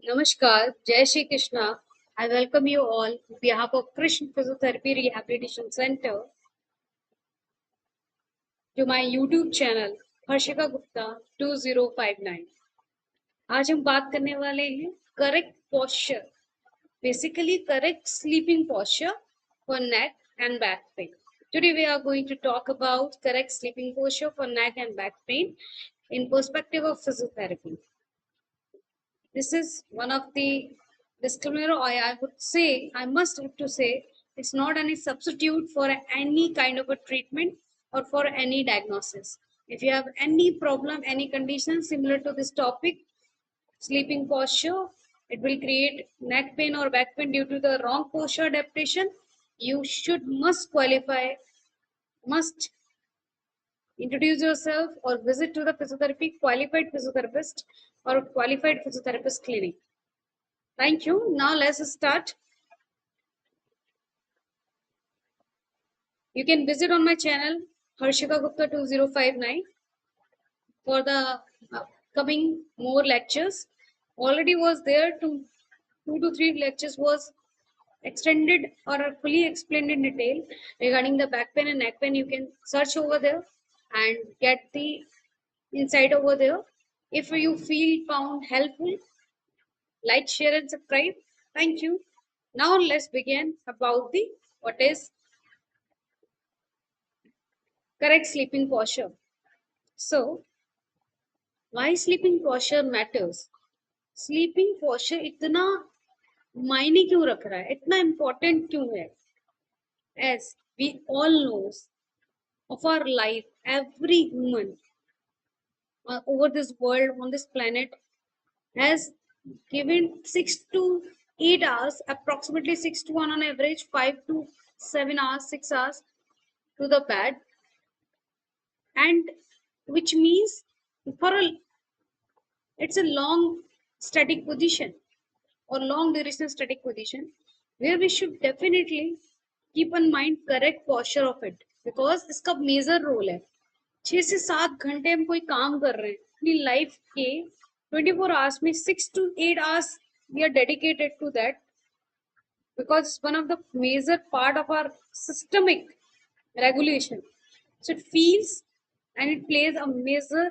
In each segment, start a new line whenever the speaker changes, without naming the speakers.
Namaskar, Jai Shri Krishna. I welcome you all on behalf of Krishna Physiotherapy Rehabilitation Center to my YouTube channel Harshika Gupta 2059. आज हम बात करने वाले हैं correct posture, basically correct sleeping posture for neck and back pain. Today we are going to talk about correct sleeping posture for neck and back pain in perspective of physiotherapy. This is one of the disclaimer I would say, I must have to say, it's not any substitute for any kind of a treatment or for any diagnosis. If you have any problem, any condition similar to this topic, sleeping posture, it will create neck pain or back pain due to the wrong posture adaptation. You must qualify, must introduce yourself or visit to the physiotherapy qualified physiotherapist or qualified physiotherapist clinic. Thank you. Now let's start. You can visit on my channel Harshika Gupta 2059 for the coming more lectures. Already was there two to three lectures was extended or fully explained in detail regarding the back pain and neck pain. You can search over there and get the insight over there. If you feel found helpful, like, share, and subscribe. Thank you. Now let's begin about the what is correct sleeping posture. So, why sleeping posture matters? Sleeping posture इतना मायने क्यों रख रहा है, इतना important क्यों है? As we all knows of our life, every human over this world on this planet has given 6 to 8 hours, approximately 6 to 1 on average, 5 to 7 hours, 6 hours to the bed, and which means for a it's a long static position or long duration static position where we should definitely keep in mind correct posture of it because इसका major role है. 6 से 7 घंटे हम कोई काम कर रहे हैं अपनी लाइफ के 24 आवर्स में 6 to 8 hours we are dedicated to that because it's one of the major part of our systemic regulation. So it feels and it plays a major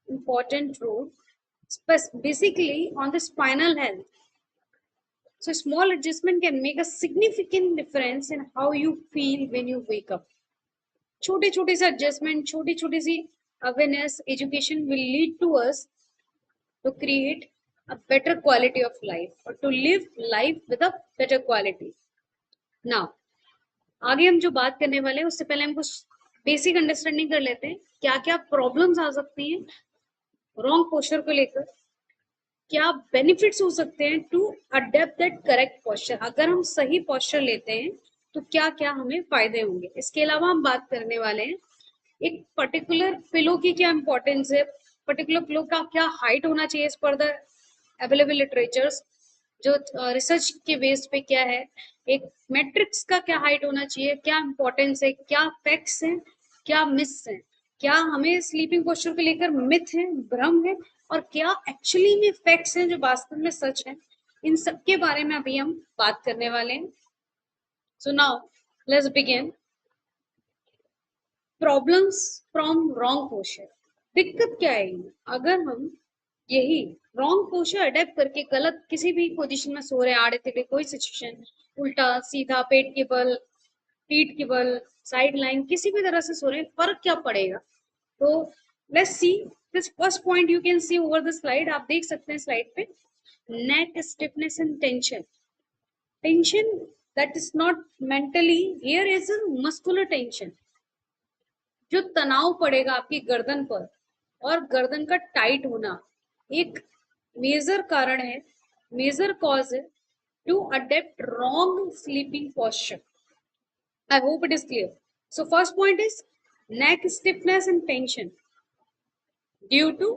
important role basically on the spinal health. So small adjustment can make a significant difference in how you feel when you wake up. छोटे छोटे से adjustment, छोटी छोटी सी awareness, education will lead to us to create a better quality of life or to live life with a better quality. Now, आगे हम जो बात करने वाले हैं उससे पहले हम कुछ बेसिक अंडरस्टैंडिंग कर लेते हैं क्या क्या प्रॉब्लम्स आ सकती हैं रॉन्ग पोस्चर को लेकर, क्या बेनिफिट्स हो सकते हैं to adopt that correct posture. अगर हम सही पोस्चर लेते हैं तो क्या क्या हमें फायदे होंगे. इसके अलावा हम बात करने वाले हैं एक पर्टिकुलर पिलो की क्या इंपॉर्टेंस है, पर्टिकुलर पिलो का क्या हाइट होना चाहिए इस पर द अवेलेबल लिटरेचर्स जो रिसर्च के बेस पे क्या है, एक मैट्रिक्स का क्या हाइट होना चाहिए, क्या इंपॉर्टेंस है, क्या फैक्ट्स हैं, क्या मिस हैं, क्या हमें स्लीपिंग पोस्चर को लेकर मिथ है, भ्रम है और क्या एक्चुअली में फैक्ट्स हैं जो वास्तव में सच है. इन सब के बारे में अभी हम बात करने वाले हैं. So now let's begin. Problems from wrong posture. दिक्कत क्या है अगर हम यही रॉन्ग पोस्चर अडेप्ट करके गलत किसी भी पोजीशन में सो रहे हैं, आड़े तिड़े कोई सिचुएशन, उल्टा सीधा, पेट के बल, पीठ के बल, साइड लाइन, किसी भी तरह से सो रहे हैं, फर्क क्या पड़ेगा. तो let's see this first point. You can see over the slide, आप देख सकते हैं स्लाइड पे. Neck stiffness and tension. Tension that is not mentally, here is a muscular tension. जो तनाव पड़ेगा आपकी गर्दन पर और गर्दन का टाइट होना एक मेजर कारण है, मेजर कॉज है to adopt wrong sleeping posture. I hope it is clear. So first point is neck stiffness and tension due to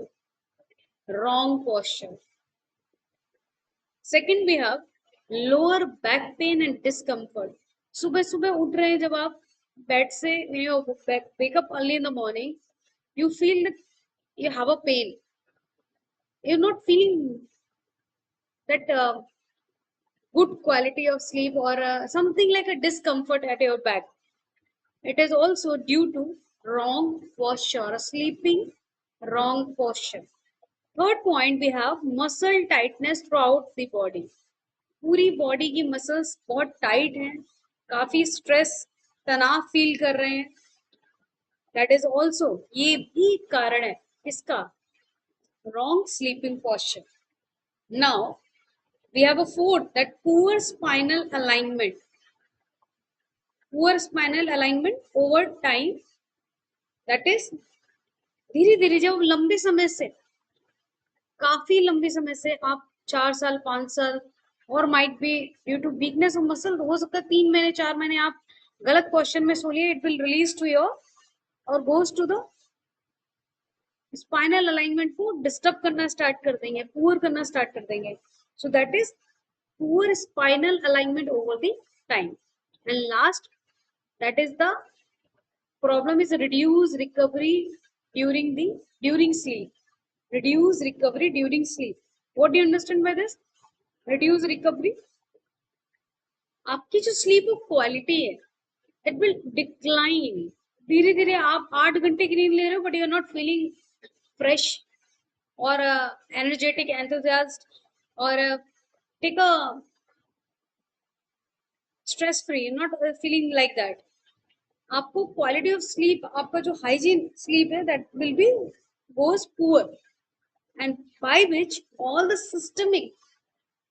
wrong posture. Second, we have lower back pain and discomfort. सुबह सुबह उठ रहे हैं जब आप bed से, you wake up early in the morning, you feel that you have a pain. You're not feeling that good quality of sleep or something like a discomfort at your back. It is also due to wrong posture, sleeping wrong posture. Third point, we have muscle tightness throughout the body. पूरी body की muscles बहुत tight हैं, काफी stress तनाव feel कर रहे हैं. That is also, ये भी कारण है इसका, wrong sleeping posture. Now we have a fourth, that poor spinal alignment. Poor spinal alignment over time, that is धीरे धीरे जब लंबे समय से, काफी लंबे समय से, आप 4 साल 5 साल, और might be due to weakness of muscle, हो सकता है 3 महीने 4 महीने आप गलत क्वेश्चन में सोलिए, it will release to your और goes to the spinal alignment को डिस्टर्ब करना स्टार्ट कर देंगे, पुअर करना स्टार्ट कर देंगे. So that is poor spinal alignment over the time. And last, that is the problem is reduce recovery during sleep. Reduce recovery during sleep. What do you understand by this? Reduce recovery. आपकी जो sleep quality है, it will decline. धीरे धीरे आप 8 घंटे की नींद ले रहे हो, but you are not feeling fresh और एनर्जेटिक, एंथुसियास्ट, और take a stress free, not feeling like that. आपको क्वालिटी ऑफ स्लीप, आपका जो हाइजीन स्लीप है, that will be goes poor, and by which all the systemic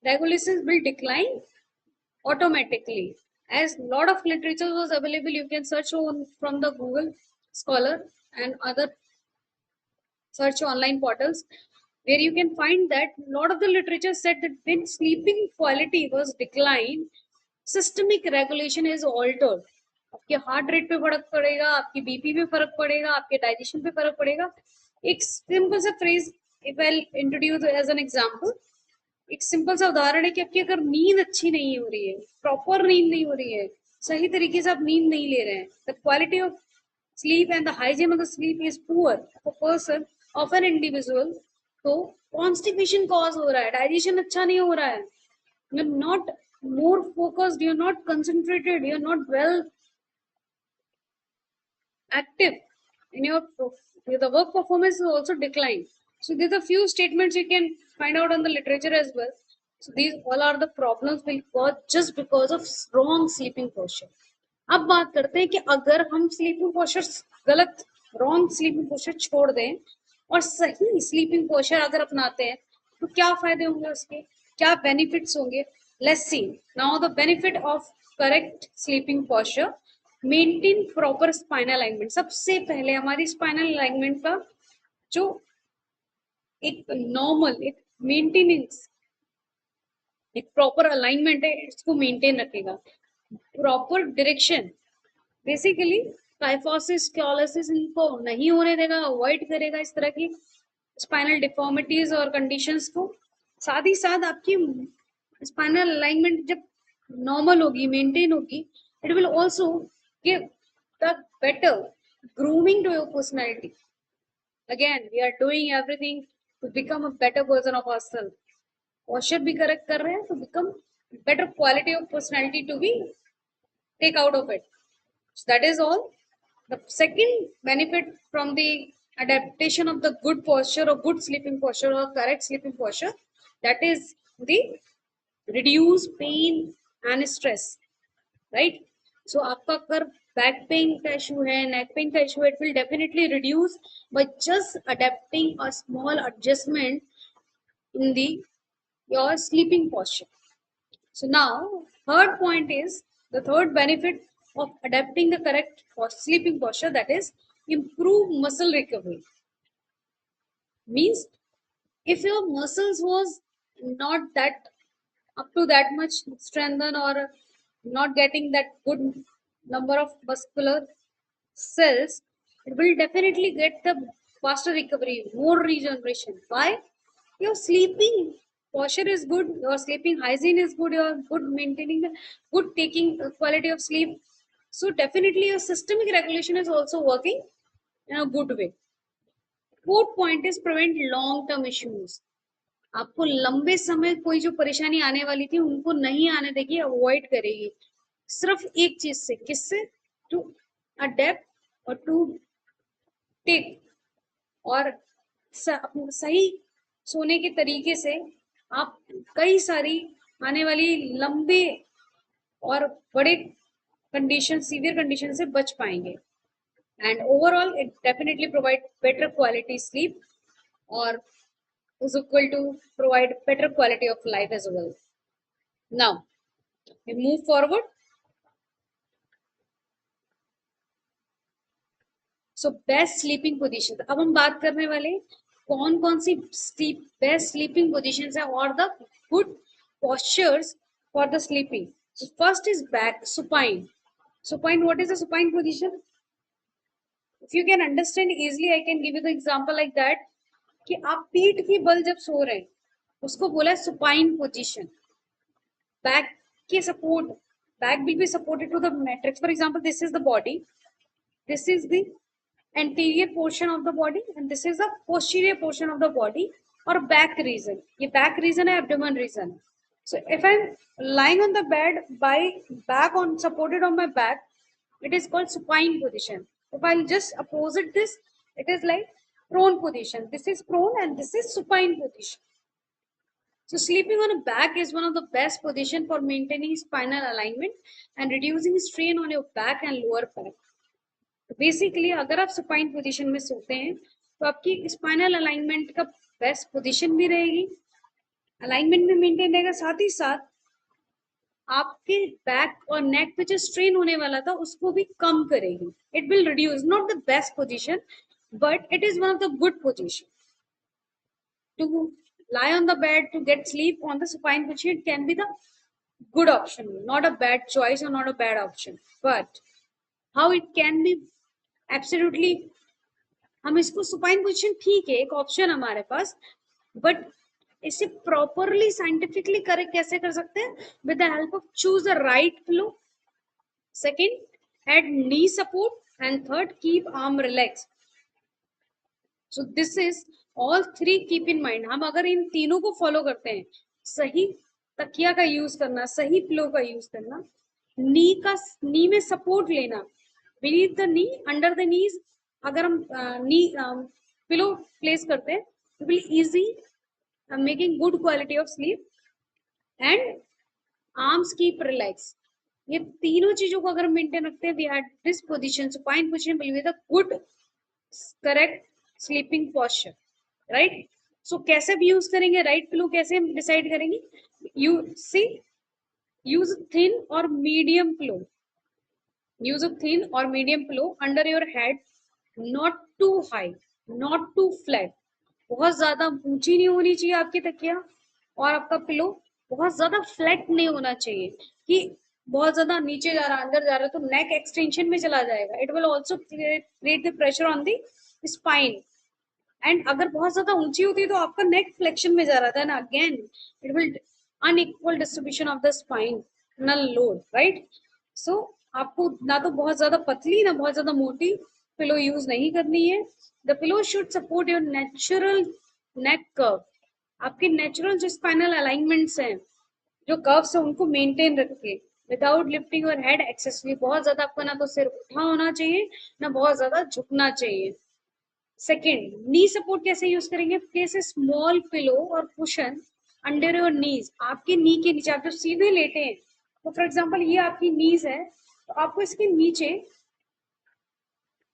regulations will decline automatically. As lot of literature was available, you can search from the Google Scholar and other search online portals, where you can find that lot of the literature said that when sleeping quality was declined, systemic regulation is altered. आपके heart rate पे फर्क पड़ेगा, आपकी BP पे फर्क पड़ेगा, आपके digestion पे फर्क पड़ेगा. एक सिंपल सा phrase if I introduce as an example, एक सिंपल सा उदाहरण है कि आपकी अगर नींद अच्छी नहीं हो रही है, प्रॉपर नींद नहीं हो रही है, सही तरीके से आप नींद नहीं ले रहे हैं, the quality of sleep and the hygiene of the sleep is poor of a person, of an individual, तो constipation cause हो रहा है, digestion अच्छा नहीं हो रहा है, you're not more focused, you're not concentrated, you're not well active in your the work performance is also declined. So these are few statements you can find out on the literature as well. So these all are the problems will cause just because of wrong sleeping posture. अब बात करते हैं कि अगर हम sleeping posture गलत, wrong sleeping posture छोड़ दें और सही स्लीपिंग पोस्चर अगर अपनाते हैं, तो क्या फायदे होंगे उसके, क्या बेनिफिट्स होंगे. Let's see now the benefit of correct sleeping posture. Maintain proper spinal alignment. सबसे पहले हमारी स्पाइनल अलाइनमेंट का जो एक नॉर्मल, एक मेंटेनेंस, एक प्रॉपर अलाइनमेंट है, इसको मेंटेन रखेगा. प्रॉपर डायरेक्शन, बेसिकली काइफोसिस, क्योलिसिस इनको नहीं होने देगा, अवॉइड करेगा इस तरह की स्पाइनल डिफॉर्मिटीज और कंडीशंस को. साथ ही साथ आपकी स्पाइनल अलाइनमेंट जब नॉर्मल होगी, मेंटेन होगी, it will also give the better grooming to your personality. Again we are doing everything to become a better version of ourselves. posture भी करेक्ट कर रहे हैं to become better quality of personality to be take out of it. So that is all. The second benefit from the adaptation of the good posture or good sleeping posture or correct sleeping posture, that is the reduce pain and stress, right? So आपका अगर back pain का issue है, neck pain का issue है, it will definitely reduce by just adapting a small adjustment in the your sleeping posture. So now, third point is the third benefit of adapting the correct sleeping posture, that is improve muscle recovery. Means if your muscles was not that up to that much strengthened or not getting that good number of muscular cells, it will definitely get the faster recovery, more regeneration. Why? Your sleeping posture is good, your sleeping hygiene is good, you're good maintaining the good taking quality of sleep. So definitely your systemic regulation is also working in a good way. Fourth point is prevent long-term issues. आपको लंबे समय कोई जो परेशानी आने वाली थी उनको नहीं आने देगी, अवॉइड करेगी, सिर्फ एक चीज से, किससे? टू अडेप्ट और टू टेक, और सही सोने के तरीके से आप कई सारी आने वाली लंबे और बड़े कंडीशन, सीवियर कंडीशन से बच पाएंगे। And overall it definitely provide better quality sleep और is equal to provide better quality of life as well. Now we move forward. So best sleeping position, अब हम बात करने वाले कौन कौन सी बेस्ट स्लीपिंग पोजीशन है और the good postures for the sleeping. So first is back supine. Supine, what is a supine position? If you can understand easily, I can give you the example like that कि आप पीठ की बल जब सो रहे हैं उसको बोला है supine position. Back के support, back will be supported to the matrix. For example, this is the body, this is the anterior portion of the body and this is the posterior portion of the body or back region. ये back region है, abdomen region. So if I'm lying on the bed by back on supported on my back, it is called supine position. If I'll just opposite this, it is like prone position. This is prone and this is supine position. So sleeping on a back is one of the best position for maintaining spinal alignment and reducing strain on your back and lower back. तो basically अगर आप supine position में सोते हैं तो आपकी spinal alignment का best position भी रहेगी, अलाइनमेंट भी मेंटेन रहेगा, साथ ही साथ आपके बैक और नेक पे जो स्ट्रेन होने वाला था उसको भी कम करेगी. It will reduce, not the best position but it is one of the good position to lie on the bed to get sleep on the supine position. It can be the good option, not a bad choice or not a bad option, but how it can be absolutely, हम इसको supine position ठीक है एक option हमारे पास, बट इसे properly scientifically करे कैसे कर सकते हैं? With the help of choose the right pillow, second add knee support and third keep arm relax. So this is all three keep in mind. हम अगर इन तीनों को फॉलो करते हैं, सही तकिया का यूज करना, सही पिलो का यूज करना, नी में सपोर्ट लेना, beneath the knee, under the knees अगर हम नी पिलो प्लेस करते हैं तो will easy making good quality of sleep and arms keep relax. ये तीनों चीजों को अगर मेंटेन रखते हैं, we are this position, supine position will be the good correct sleeping posture, right? So कैसे भी यूज करेंगे, राइट पिलो कैसे डिसाइड करेंगे? यू सी, यूज थिन और medium pillow. Use a thin or medium pillow under your head, not too high, not too flat. बहुत ज्यादा ऊंची नहीं होनी चाहिए आपकी तकिया और आपका पिलो बहुत ज्यादा फ्लैट नहीं होना चाहिए कि बहुत ज्यादा नीचे जा रहा है, अंदर जा रहा है तो नेक एक्सटेंशन में चला जाएगा. It will also create the pressure on the spine. And अगर बहुत ज्यादा ऊंची होती है तो आपका नेक फ्लेक्शन में जा रहा था ना, again it will unequal distribution of the spinal load, right? So आपको ना तो बहुत ज्यादा पतली ना बहुत ज्यादा मोटी पिलो यूज नहीं करनी है. The pillow should support your natural neck curve. आपके नेचुरल जो स्पाइनल अलाइनमेंट्स हैं, जो कर्व्स हैं, उनको मेंटेन रखे विदाउट लिफ्टिंग योर हेड एक्सेसली. बहुत ज्यादा आपका ना तो सिर उठा होना चाहिए ना बहुत ज्यादा झुकना चाहिए. सेकेंड, नी सपोर्ट कैसे यूज करेंगे? प्लेस ए स्मॉल पिलो और कुशन अंडर योर नीज. आपके नी के नीचे आप जो सीधे लेटे हैं, तो फॉर एग्जाम्पल ये आपकी नीज है, तो आपको इसके नीचे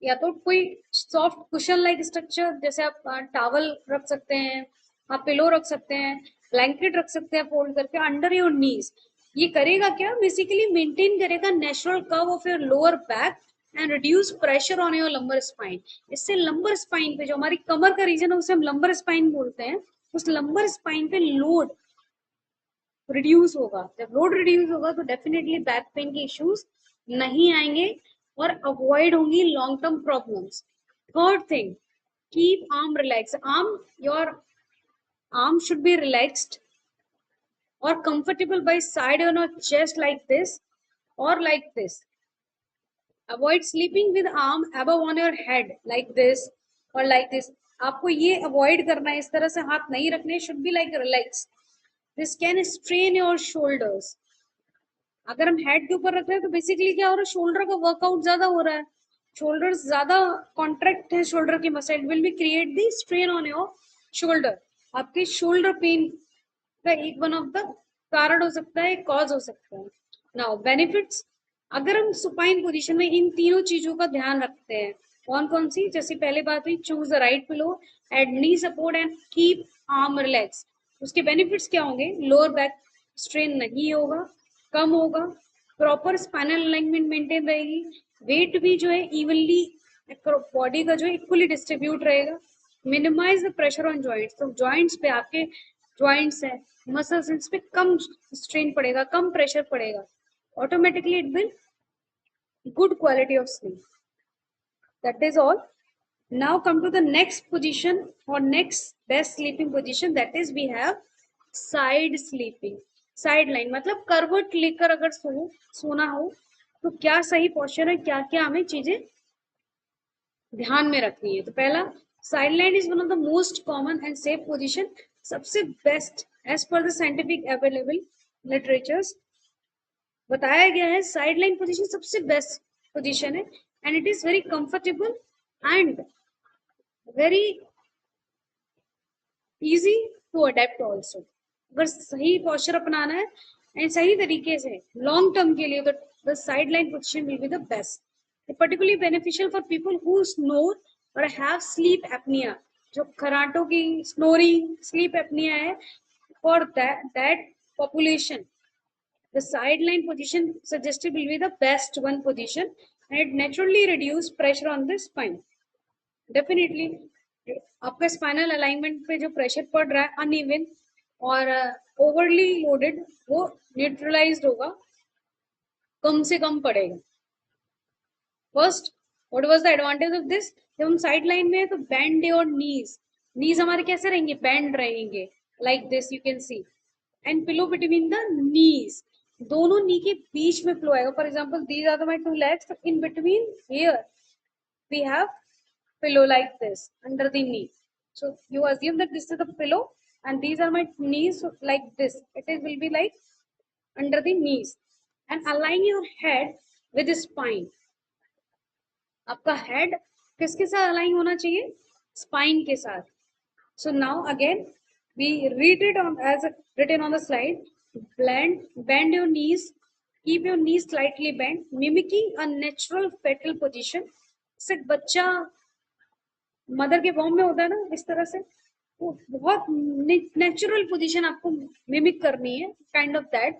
या तो कोई सॉफ्ट कुशन लाइक स्ट्रक्चर, जैसे आप टॉवल रख सकते हैं, आप पिलो रख सकते हैं, ब्लैंकेट रख सकते हैं फोल्ड करके अंडर योर नीज. ये करेगा क्या? बेसिकली मेंटेन करेगा natural curve of your lower back and reduce pressure on your lumbar spine. इससे लंबर स्पाइन पे, जो हमारी कमर का रीजन है उसे हम लंबर स्पाइन बोलते हैं, उस लंबर स्पाइन पे लोड रिड्यूस होगा. जब लोड रिड्यूस होगा तो डेफिनेटली बैक पेन के इश्यूज नहीं आएंगे और अवॉइड होंगी long term problems. Third thing, keep arm relax. Your arm should be relaxed or comfortable by side on your chest like this or like this. Avoid sleeping with arm above on your head like this or like this. आपको ये avoid करना है, इस तरह से हाथ नहीं रखने, should be like relax. This can strain your shoulders. अगर हम हेड के ऊपर रख रहे हैं तो बेसिकली क्या हो रहा है, शोल्डर का वर्कआउट ज्यादा हो रहा है, शोल्डर ज्यादा कॉन्ट्रैक्ट है, शोल्डर की muscle will be create the strain on your shoulder. आपके शोल्डर पेन का एक वन ऑफ द कारण हो सकता है, कॉज हो सकता है। नाउ बेनिफिट्स, अगर हम सुपाइन पोजीशन में इन तीनों चीजों का ध्यान रखते हैं, कौन कौन सी, जैसे पहले बात हुई, choose the right pillow, add knee support and keep arm relax. उसके बेनिफिट्स क्या होंगे, लोअर बैक स्ट्रेन नहीं होगा, कम होगा, प्रॉपर स्पाइनल अलाइनमेंट मेंटेन रहेगी, वेट भी जो है इवनली बॉडी का जो है इक्वली डिस्ट्रीब्यूट रहेगा, minimize the pressure on joints. तो जॉइंट्स पे, आपके जॉइंट्स है, मसल्स, इस पे कम स्ट्रेन पड़ेगा, कम प्रेशर पड़ेगा, automatically it will good quality of sleep. That is all. Now come to the next position or next best sleeping position, that is we have side sleeping. Sideline मतलब करवट लेकर अगर सोना हो तो क्या सही पोस्चर है, क्या क्या हमें चीजें ध्यान में रखनी है। तो पहला, sideline is one of the most common and safe position. सबसे best as per the scientific available literatures बताया गया है, साइडलाइन पोजीशन सबसे बेस्ट पोजीशन है and it is very comfortable and very easy to adapt also. अगर सही posture अपनाना है एंड सही तरीके से लॉन्ग टर्म के लिए, तो the sideline position will be the best. Particularly beneficial for people who snore और हैव स्लीप एपनिया, जो खराटों की स्नोरिंग स्लीप एपनिया है, for that population the sideline position suggested will be the best one position and it naturally reduce pressure on the spine. Definitely आपका spinal alignment पे जो pressure पड़ रहा है uneven और ओवरली लोडेड, वो neutralised होगा, कम से कम पड़ेगा। First, what was the advantage of this, जब हम साइड लाइन में है तो बेंड योर नीज, नीज हमारे कैसे रहेंगे, बेंड रहेंगे, like this you can see, and pillow between the knees, दोनों नी के बीच में फ्लो आएगा। For example these are my two legs, in between here we have pillow like this under the knee, so you assume that this is the pillow and these are my knees, so like this it is will be like under the knees, and align your head with the spine। आपका head किसके साथ align होना चाहिए, spine के साथ। so now again we read it on as written on the slide, bend your knees, keep your knees slightly bent, mimicking a natural fetal position। जैसे बच्चा mother के वॉर्म में होता है ना, इस तरह से वो बहुत नेचुरल पोजीशन आपको मिमिक करनी है, kind of that.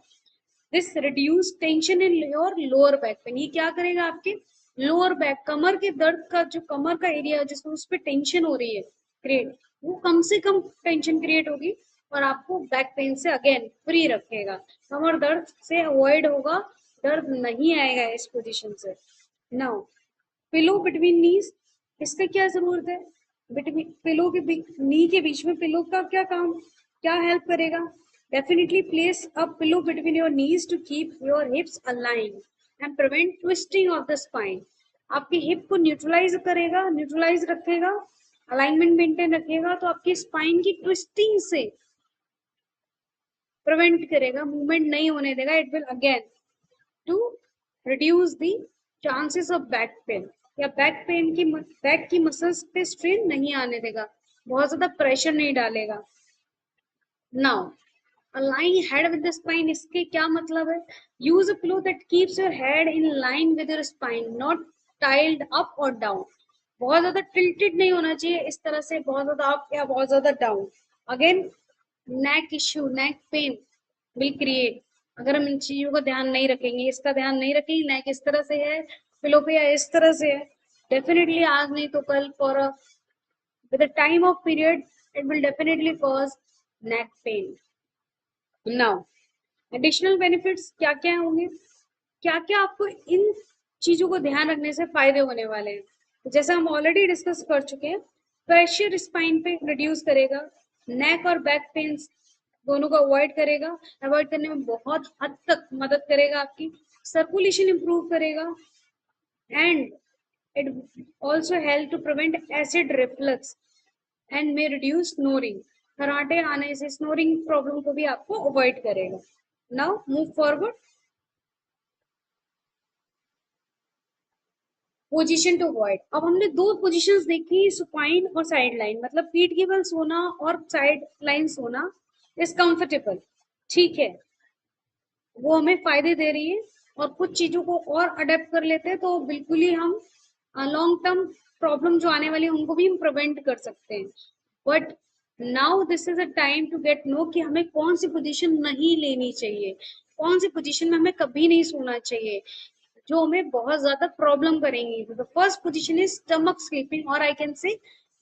This reduce tension in your lower back pain. ये क्या करेगा, आपके लोअर बैक, कमर के दर्द का जो कमर का एरिया जिसमें उस पर टेंशन हो रही है क्रिएट, वो कम से कम टेंशन क्रिएट होगी और आपको बैक पेन से अगेन फ्री रखेगा, कमर दर्द से अवॉइड होगा, दर्द नहीं आएगा इस पोजीशन से। नाउ पिलो बिटवीन नीज, इसका क्या जरूरत है, बिटवीन पिलो के नी के बीच में पिलो का क्या काम, क्या हेल्प करेगा, definitely place a pillow between your knees to keep your hips align and prevent twisting of the spine. आपकी हिप को न्यूट्रलाइज करेगा, न्यूट्रलाइज रखेगा, अलाइनमेंट मेंटेन रखेगा, तो आपकी स्पाइन की ट्विस्टिंग से प्रिवेंट करेगा, मूवमेंट नहीं होने देगा। It will again to reduce the chances of back pain, या बैक पेन की बैक की मसल्स पे स्ट्रेन नहीं आने देगा, बहुत ज्यादा प्रेशर नहीं डालेगा। Now align head with the spine, इसके क्या मतलब है, use a pillow that keeps your head in line with your spine, not tilted up और डाउन। बहुत ज्यादा टिल्टेड नहीं होना चाहिए इस तरह से, बहुत ज्यादा अप या बहुत ज्यादा down. Again neck issue, neck pain will create अगर हम इन चीजों का ध्यान नहीं रखेंगे, इसका ध्यान नहीं रखेंगे, नेक इस तरह से है, पिलो पे या इस तरह से है, डेफिनेटली आज नहीं तो कल for with the time of period it will definitely cause neck pain। now additional benefits क्या क्या होंगे, क्या क्या आपको इन चीजों को ध्यान रखने से फायदे होने वाले हैं, तो जैसा हम ऑलरेडी डिस्कस कर चुके हैं, प्रेशर स्पाइन पे रिड्यूस करेगा, नेक और बैक पेन दोनों को अवॉइड करेगा, अवॉइड करने में बहुत हद तक मदद करेगा, आपकी सर्कुलेशन इंप्रूव करेगा and it also help to prevent acid reflux। And may reduce snoring. खराटे आने से स्नोरिंग प्रॉब्लम को भी आपको अवॉइड करेगा। Now move forward. Position to avoid. अब हमने दो पोजीशंस देखी, सुपाइन और साइड लाइन, मतलब पीठ के बल सोना और साइड लाइन सोना इज कंफर्टेबल, ठीक है, वो हमें फायदे दे रही है। और कुछ चीजों को और अडेप्ट कर लेते हैं तो बिल्कुल ही हम लॉन्ग टर्म प्रॉब्लम जो आने वाली है उनको भी हम प्रिवेंट कर सकते हैं। But now this is a time to get know कि हमें कौन सी पोजीशन नहीं लेनी चाहिए, कौन सी पोजीशन में हमें कभी नहीं सोना चाहिए, जो हमें बहुत ज्यादा प्रॉब्लम करेंगी। The first position is stomach sleeping or I can say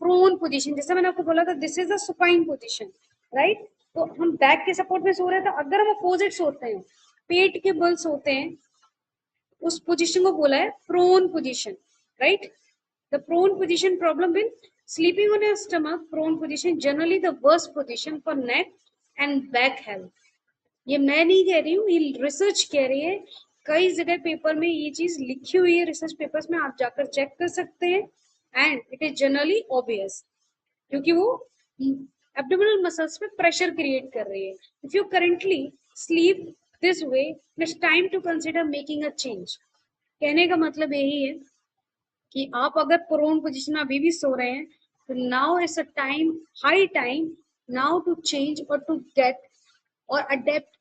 prone position. जैसे मैंने आपको बोला था this is a supine position, right. तो हम बैक के सपोर्ट में सो रहे हैं, तो अगर हम अपोजिट सोते हैं, पेट के बल सोते हैं, उस पोजीशन को बोला है prone position, right. The prone position problem will sleeping on your stomach prone position generally the worst position for neck and back health। ये मैं नहीं कह रही हूँ, ये रिसर्च कह रही है। कई जगह पेपर में ये चीज लिखी हुई है, रिसर्च पेपर्स में आप जाकर चेक कर सकते हैं। And it is generally obvious, क्योंकि वो एब्डोमिनल मसल्स पे प्रेशर क्रिएट कर रही है। If you currently sleep this way, it's time to consider making a change. कहने का मतलब यही है कि आप अगर प्रोन पोजीशन में अभी भी सो रहे हैं, तो now is a time, high time now to change और टू गेट और adapt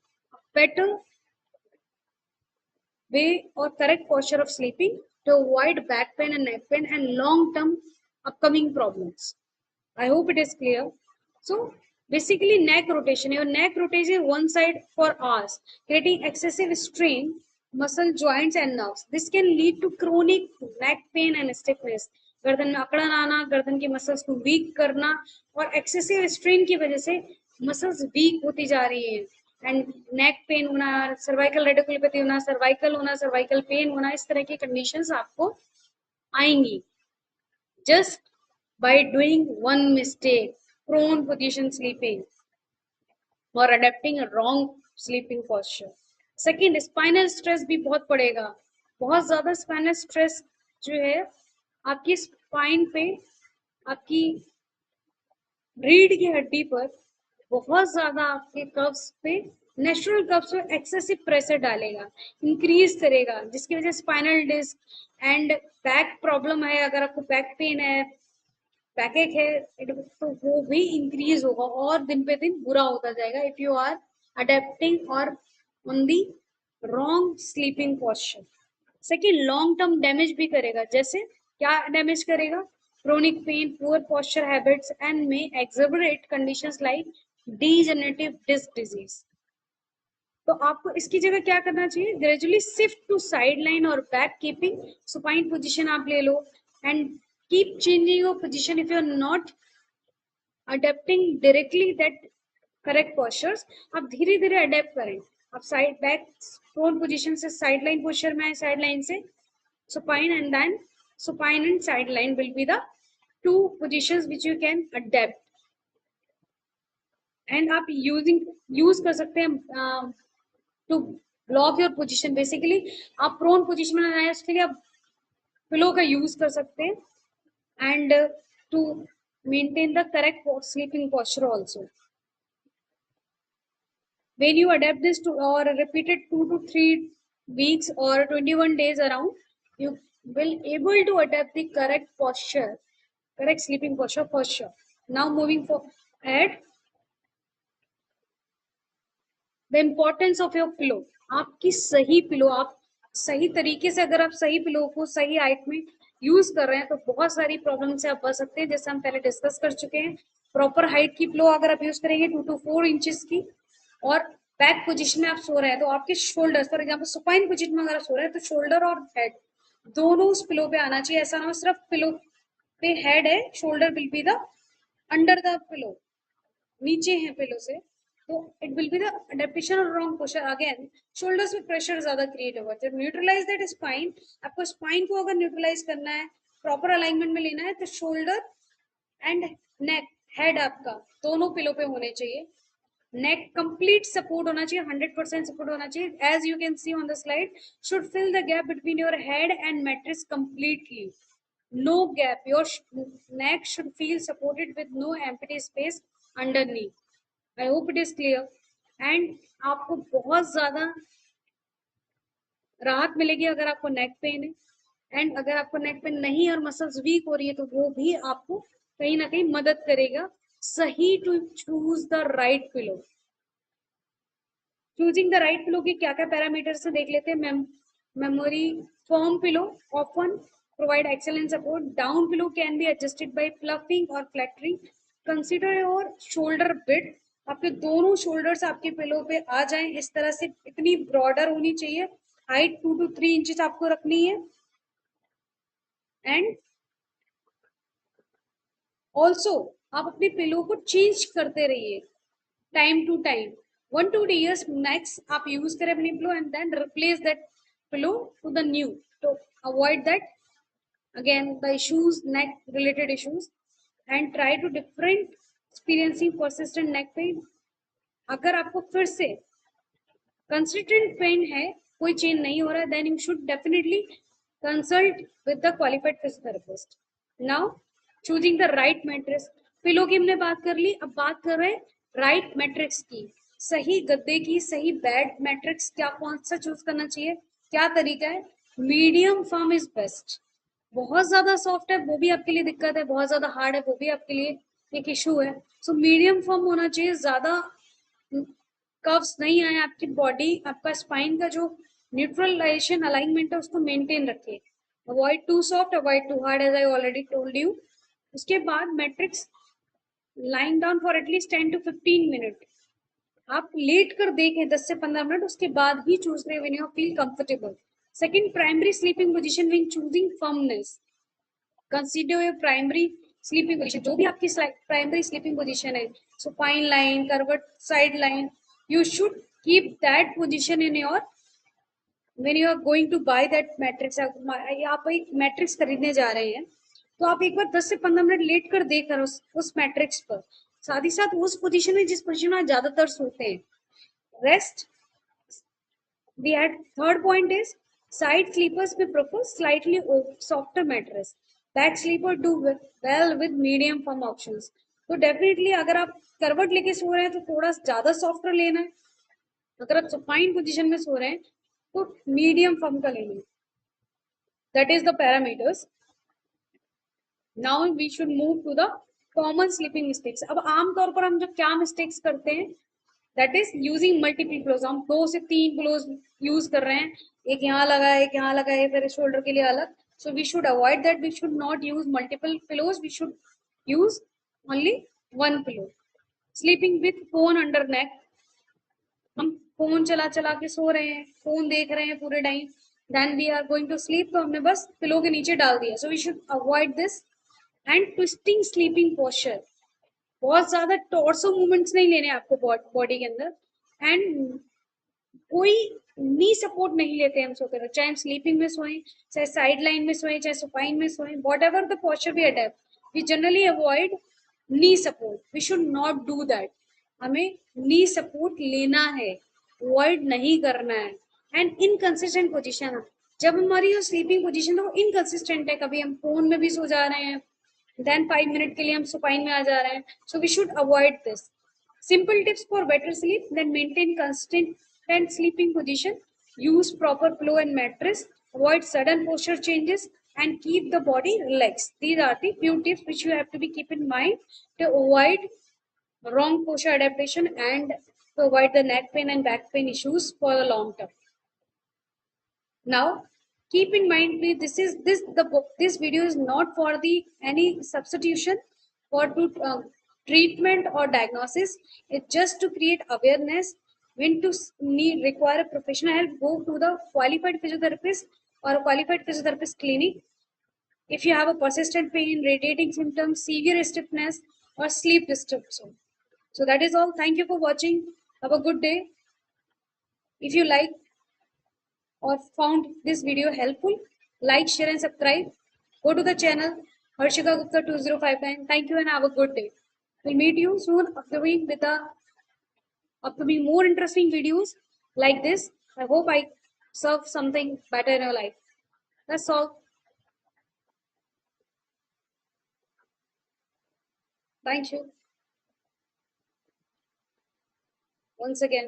better way or correct posture of sleeping to avoid back pain and neck pain and long term upcoming problems. I hope it is clear. So basically neck rotation, your neck rotates one side for hours, creating excessive strain muscle joints and nerves. This can lead to chronic neck pain and stiffness, गर्दन में अकड़न आना, गर्दन की muscles को week करना, और excessive strain की वजह से मसल्स वीक होती जा रही है। एंड नेक पेन होना, सर्वाइकल रेडिकुलोपैथी होना, सर्वाइकल पेन होना, इस तरह की कंडीशंस आपको आएंगी just by doing one mistake, prone position sleeping or adapting a wrong sleeping posture। Second, spinal stress भी बहुत पड़ेगा। बहुत ज्यादा स्पाइनल स्ट्रेस जो है आपकी स्पाइन पे, आपकी रीढ़ की हड्डी पर बहुत ज्यादा, आपके कव्स पे, नेचुरल कव्स पे एक्सेसिव प्रेशर डालेगा, इंक्रीज करेगा, जिसकी वजह से spinal disc and back problem है, अगर आपको बैक पेन है, बैकेक है, तो वो भी इंक्रीज होगा और दिन पे दिन बुरा होता जाएगा इफ यू आर अडेप्टिंग और on the wrong sleeping posture. Second, long term damage भी करेगा। जैसे क्या डैमेज करेगा? chronic pain, poor posture habits and may exacerbate conditions like degenerative disc disease। तो आपको इसकी जगह क्या करना चाहिए? Gradually shift to side line or back keeping supine position आप ले लो and keep changing your position if you are not adapting directly that correct postures. आप धीरे धीरे अडेप्ट करें। आप साइड बैक प्रोन पोजीशन से साइड लाइन पोस्चर में आए, साइड लाइन से supine and then supine and sideline will be the two positions which you can adapt। and आप यूज कर सकते हैं to block your position. Basically आप prone position में आए, उसके लिए आप पिलो का यूज कर सकते हैं and to maintain the correct sleeping posture also। when you adapt this to or repeat it 2 to 3 weeks or 21 days around, you will able to adapt the correct posture, correct sleeping posture for sure। now moving forward, the importance of your pillow। आपकी सही pillow, आप सही तरीके से अगर आप सही pillow को सही हाइट में यूज कर रहे हैं तो बहुत सारी प्रॉब्लम से आप बच सकते हैं, जैसे हम पहले डिस्कस कर चुके हैं। प्रॉपर हाइट की पिलो अगर आप यूज करेंगे 2 to 4 इंचेस की, और बैक पोजीशन में आप सो रहे हैं तो आपके shoulder, for example supine position में अगर आप सो रहे हैं तो शोल्डर और हेड दोनों उस पिलो पे आना चाहिए। ऐसा ना हो सिर्फ पिलो पे हेड है, shoulder will be the under the pillow, नीचे है पिलो से, तो it will be the adaptation और रॉन्ग पोस्चर। अगेन शोल्डर्स में प्रेशर ज्यादा क्रिएट होगा। जब न्यूट्रलाइज दैट स्पाइन, आपको स्पाइन को अगर न्यूट्रलाइज करना है, प्रॉपर अलाइनमेंट में लेना है, तो शोल्डर एंड नेक, हेड आपका दोनों पिलो पे होने चाहिए। नेक कंप्लीट सपोर्ट होना चाहिए, 100% सपोर्ट होना चाहिए। As you can see on the slide, should fill the gap between your head and mattress completely. no gap. Your neck should feel supported with no empty space underneath. I hope it is clear. And आपको बहुत ज़्यादा राहत मिलेगी अगर आपको neck pain है, and अगर आपको नेक पेन नहीं और मसल्स वीक हो रही है तो वो भी आपको कहीं ना कहीं मदद करेगा सही to choose the right pillow. Choosing the right pillow के क्या क्या पैरामीटर्स से देख लेते हैं। Memory foam pillow often provide excellent support. Down pillow can be adjusted by fluffing or flattering. Consider your shoulder bit, आपके दोनों शोल्डर्स आपके पिलो पे आ जाएं इस तरह से, इतनी ब्रॉडर होनी चाहिए। हाइट 2 to 3 इंचेस आपको रखनी है। एंड ऑल्सो आप अपने पिलो को चेंज करते रहिए time to time. 1 to 2 years max आप यूज करें अपनी pillow and then replace that pillow to the new to avoid that again the issues, neck related issues, and try to different experiencing persistent neck pain। अगर आपको फिर से consistent pen है, कोई change नहीं हो रहा है, then you should definitely consult with the qualified physiotherapist. Now choosing the right mattress. Pillow की हमने बात कर ली, अब बात कर रहे हैं राइट मैट्रिक्स की, सही गद्दे की, सही बेड मैट्रिक्स क्या कौन सा चूज करना चाहिए, क्या तरीका है। Medium firm is best. बहुत ज्यादा सॉफ्ट है वो भी आपके लिए दिक्कत है, बहुत ज्यादा हार्ड है वो भी आपके लिए एक इशू है। सो मीडियम फर्म होना चाहिए, ज्यादा कर्व्स नहीं आए, आपकी बॉडी, आपका स्पाइन का जो न्यूट्रलाइजेशन अलाइनमेंट है उसको मेंटेन रखिए। Avoid too soft, avoid too hard, as I already told you. उसके बाद mattress lying down for at least 10 to 15 minute. आप लेट कर देखें 10 से 15 मिनट, उसके बाद ही चूज करें when you feel comfortable. Second, primary sleeping position when choosing firmness. Consider your primary sleeping position, जो भी आपकी प्राइमरी स्लीपिंग पोजीशन है, सुपाइन लाइन, करवट side lying, you should keep that position in your when you are going to buy that matrix। आप एक matrix खरीदने जा रहे हैं तो आप एक बार 10 से 15 मिनट लेट कर देकर उस मैट्रिक्स पर, साथ ही साथ उस पोजीशन में जिस पोजीशन में ज्यादातर सोते हैं। Rest we had third point is side sleepers में prefer slightly softer mattress. Back sleeper do well with medium firm options. तो डेफिनेटली अगर आप करवट लेके सो रहे हैं तो थोड़ा ज्यादा सॉफ्टर लेना है, अगर आप सुपाइन पोजीशन में सो रहे हैं तो मीडियम फर्म का लेना है। That is the parameters. Now we should move to the common sleeping mistakes. अब आमतौर पर हम जो क्या मिस्टेक्स करते हैं, that is using multiple pillows. हम 2 से 3 पिलोज यूज कर रहे हैं, एक यहाँ लगा है, एक यहाँ लगा है, फिर शोल्डर के लिए अलग। So we should avoid that, we should not use multiple pillows, we should use only one pillow. Sleeping with phone under neck, हम फोन चला चला के सो रहे हैं, फोन देख रहे हैं पूरे time, then we are going to sleep, तो हमने बस पिलो के नीचे डाल दिया। So we should avoid this. And twisting sleeping posture, बहुत ज्यादा टॉर्सो मूवमेंट्स नहीं लेने आपको बॉडी के अंदर। एंड कोई नी सपोर्ट नहीं लेते हम सोते रहे, चाहे हम स्लीपिंग में सोएं, चाहे साइड लाइन में सोएं, चाहे सुपाइन में सोएं, whatever the posture we adapt, we generally avoid knee support. We should not do that. हमें नी सपोर्ट लेना है, अवॉइड नहीं करना है। एंड इनकंसिस्टेंट पोजीशन, जब हमारी जो स्लीपिंग पोजीशन है वो इनकंसिस्टेंट है, कभी हम फोन में भी सो जा रहे हैं, देन 5 मिनट के लिए हम सुपाइन में आ जा रहे हैं। So we should avoid this. Simple tips for better sleep, then maintain consistent sleeping position, use proper pillow and mattress, avoid sudden posture changes, and keep the body relaxed. These are the few tips which you have to be keep in mind to avoid wrong posture adaptation and to avoid the neck pain and back pain issues for the long term. Now, keep in mind, please, this video is not for the any substitution for to treatment or diagnosis. It's just to create awareness. When to need require a professional help, go to the qualified physiotherapist or a qualified physiotherapist clinic. If you have a persistent pain, radiating symptoms, severe stiffness, or sleep disruption. So that is all. Thank you for watching. Have a good day. If you like or found this video helpful, like, share and subscribe. Go to the channel Harshika Gupta 2059. Thank you and have a good day. We'll meet you soon upcoming with the upcoming more interesting videos like this. I hope I serve something better in your life. That's all. Thank you once again.